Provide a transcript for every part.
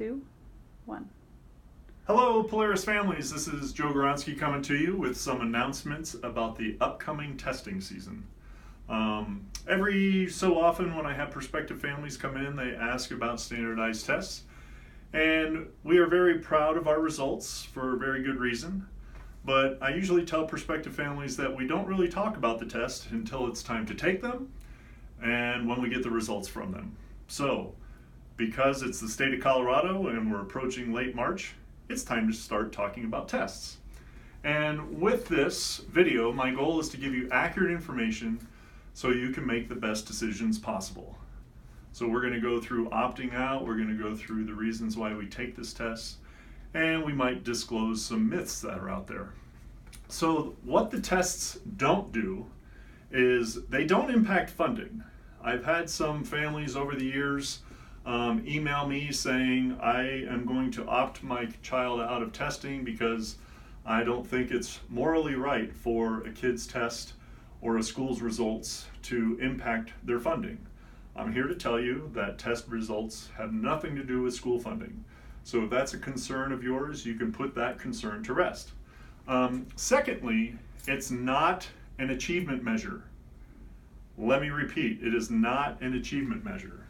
2, 1. Hello, Polaris families. This is Joe Goronsky coming to you with some announcements about the upcoming testing season. Every so often when I have prospective families come in, they ask about standardized tests. And we are very proud of our results for a very good reason. But I usually tell prospective families that we don't really talk about the test until it's time to take them and when we get the results from them. So, because it's the state of Colorado and we're approaching late March, it's time to start talking about tests. And with this video, my goal is to give you accurate information so you can make the best decisions possible. So we're going to go through opting out, we're going to go through the reasons why we take this test, and we might disclose some myths that are out there. So what the tests don't do is they don't impact funding. I've had some families over the years email me saying I am going to opt my child out of testing because I don't think it's morally right for a kid's test or a school's results to impact their funding. I'm here to tell you that test results have nothing to do with school funding. So if that's a concern of yours, you can put that concern to rest. Secondly, it's not an achievement measure. Let me repeat, it is not an achievement measure.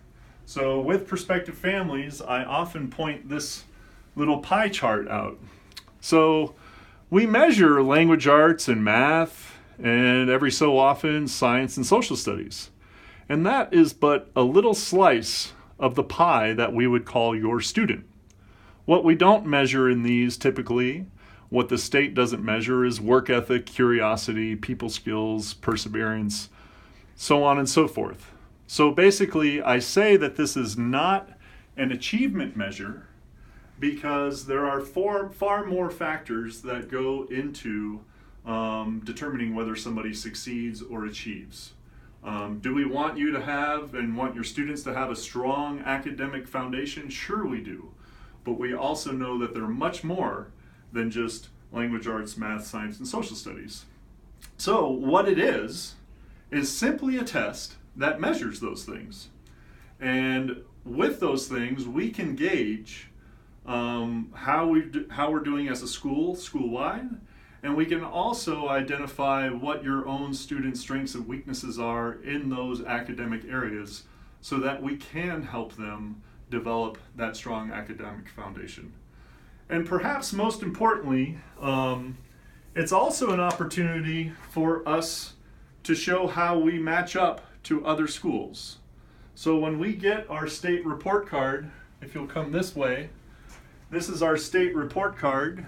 So with prospective families, I often point this little pie chart out. So we measure language arts and math, and every so often science and social studies. And that is but a little slice of the pie that we would call your student. What we don't measure in these typically, what the state doesn't measure, is work ethic, curiosity, people skills, perseverance, so on and so forth. So basically, I say that this is not an achievement measure because there are far more factors that go into determining whether somebody succeeds or achieves. Do we want you to have and want your students to have a strong academic foundation? Sure we do. But we also know that they're much more than just language arts, math, science, and social studies. So what it is simply a test that measures those things. And with those things, we can gauge how we're doing as a school-wide, and we can also identify what your own student strengths and weaknesses are in those academic areas so that we can help them develop that strong academic foundation. And perhaps most importantly, it's also an opportunity for us to show how we match up to other schools. So when we get our state report card, if you'll come this way, this is our state report card,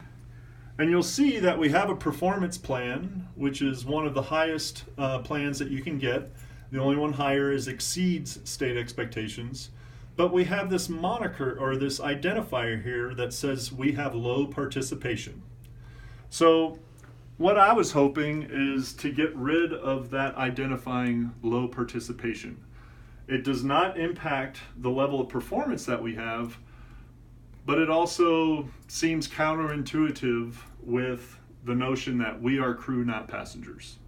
and you'll see that we have a performance plan, which is one of the highest plans that you can get. The only one higher is exceeds state expectations. But we have this moniker or this identifier here that says we have low participation. So what I was hoping is to get rid of that identifying low participation. It does not impact the level of performance that we have, but it also seems counterintuitive with the notion that we are crew, not passengers.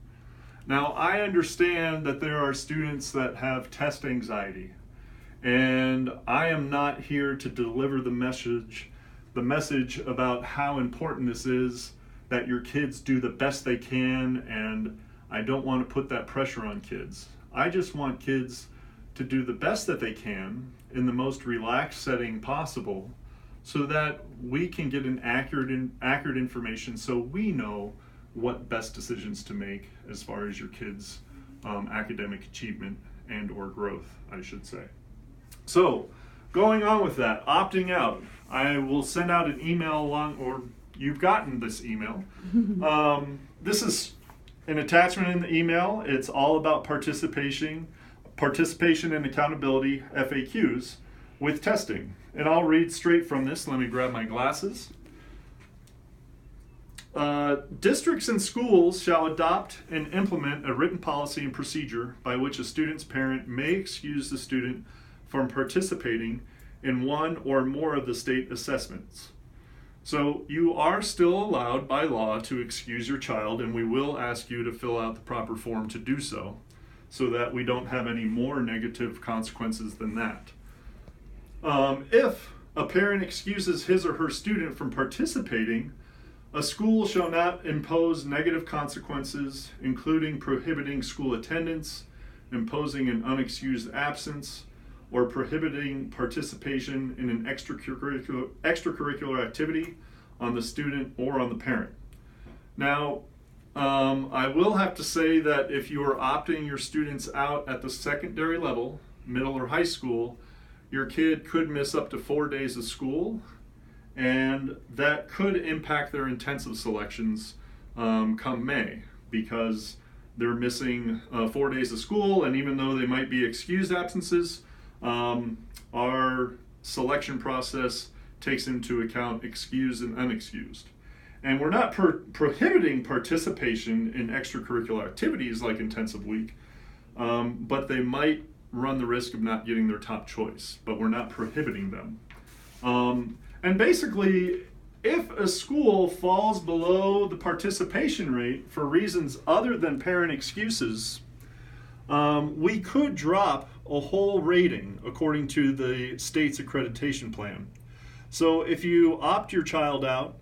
Now, I understand that there are students that have test anxiety, and I am not here to deliver the message about how important this is, that your kids do the best they can, and I don't want to put that pressure on kids. I just want kids to do the best that they can in the most relaxed setting possible so that we can get an accurate information so we know what best decisions to make as far as your kids' academic achievement and or growth, I should say. So, going on with that, opting out, I will send out an email along, or you've gotten this email. This is an attachment in the email. It's all about participation and accountability FAQs with testing. And I'll read straight from this. Let me grab my glasses. Districts and schools shall adopt and implement a written policy and procedure by which a student's parent may excuse the student from participating in one or more of the state assessments. So you are still allowed by law to excuse your child, and we will ask you to fill out the proper form to do so that we don't have any more negative consequences than that. If a parent excuses his or her student from participating, a school shall not impose negative consequences, including prohibiting school attendance, imposing an unexcused absence, or prohibiting participation in an extracurricular activity on the student or on the parent. Now, I will have to say that if you are opting your students out at the secondary level, middle or high school, your kid could miss up to 4 days of school, and that could impact their intensive selections come May, because they're missing 4 days of school, and even though they might be excused absences, our selection process takes into account excused and unexcused. And we're not prohibiting participation in extracurricular activities like intensive week, but they might run the risk of not getting their top choice, but we're not prohibiting them. And basically, if a school falls below the participation rate for reasons other than parent excuses, we could drop a whole rating according to the state's accreditation plan. So if you opt your child out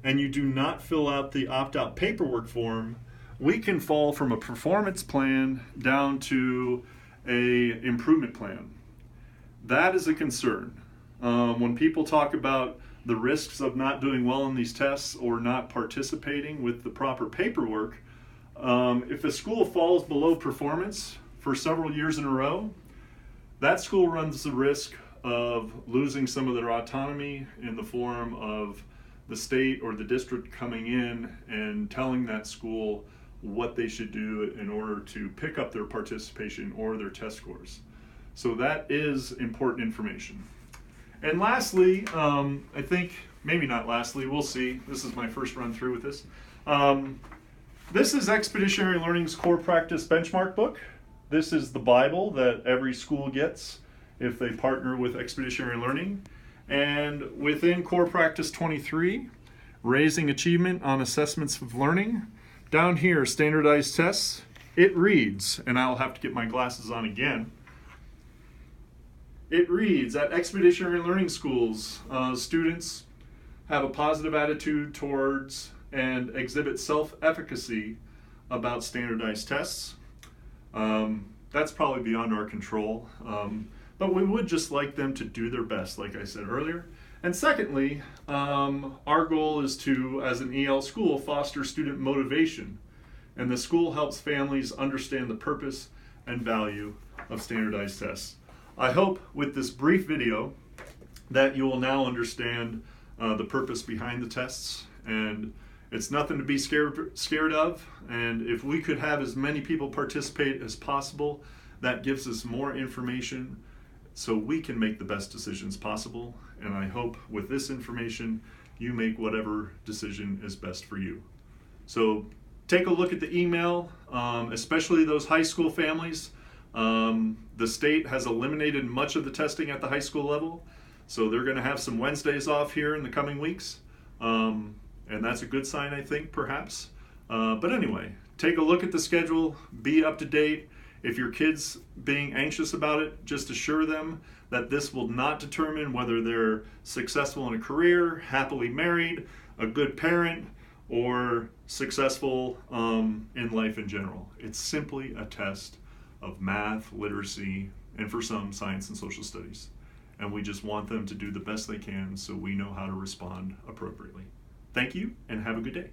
and you do not fill out the opt-out paperwork form, we can fall from a performance plan down to a improvement plan. That is a concern. When people talk about the risks of not doing well in these tests or not participating with the proper paperwork, if a school falls below performance for several years in a row, that school runs the risk of losing some of their autonomy in the form of the state or the district coming in and telling that school what they should do in order to pick up their participation or their test scores. So that is important information. And lastly, I think, maybe not lastly, we'll see. This is my first run through with this. This is Expeditionary Learning's Core Practice Benchmark book. This is the Bible that every school gets if they partner with Expeditionary Learning. And within Core Practice 23, Raising Achievement on Assessments of Learning, down here, Standardized Tests, it reads, and I'll have to get my glasses on again. It reads, at Expeditionary Learning schools, students have a positive attitude towards and exhibit self-efficacy about standardized tests. That's probably beyond our control, but we would just like them to do their best, like I said earlier. And secondly, our goal is to, as an EL school, foster student motivation. And the school helps families understand the purpose and value of standardized tests. I hope with this brief video that you will now understand the purpose behind the tests. And it's nothing to be scared of. And if we could have as many people participate as possible, that gives us more information so we can make the best decisions possible. And I hope with this information, you make whatever decision is best for you. So take a look at the email, especially those high school families. The state has eliminated much of the testing at the high school level. So they're gonna have some Wednesdays off here in the coming weeks. And that's a good sign, I think, perhaps. But anyway, take a look at the schedule, be up to date. If your kid's being anxious about it, just assure them that this will not determine whether they're successful in a career, happily married, a good parent, or successful in life in general. It's simply a test of math, literacy, and for some, science and social studies. And we just want them to do the best they can so we know how to respond appropriately. Thank you, and have a good day.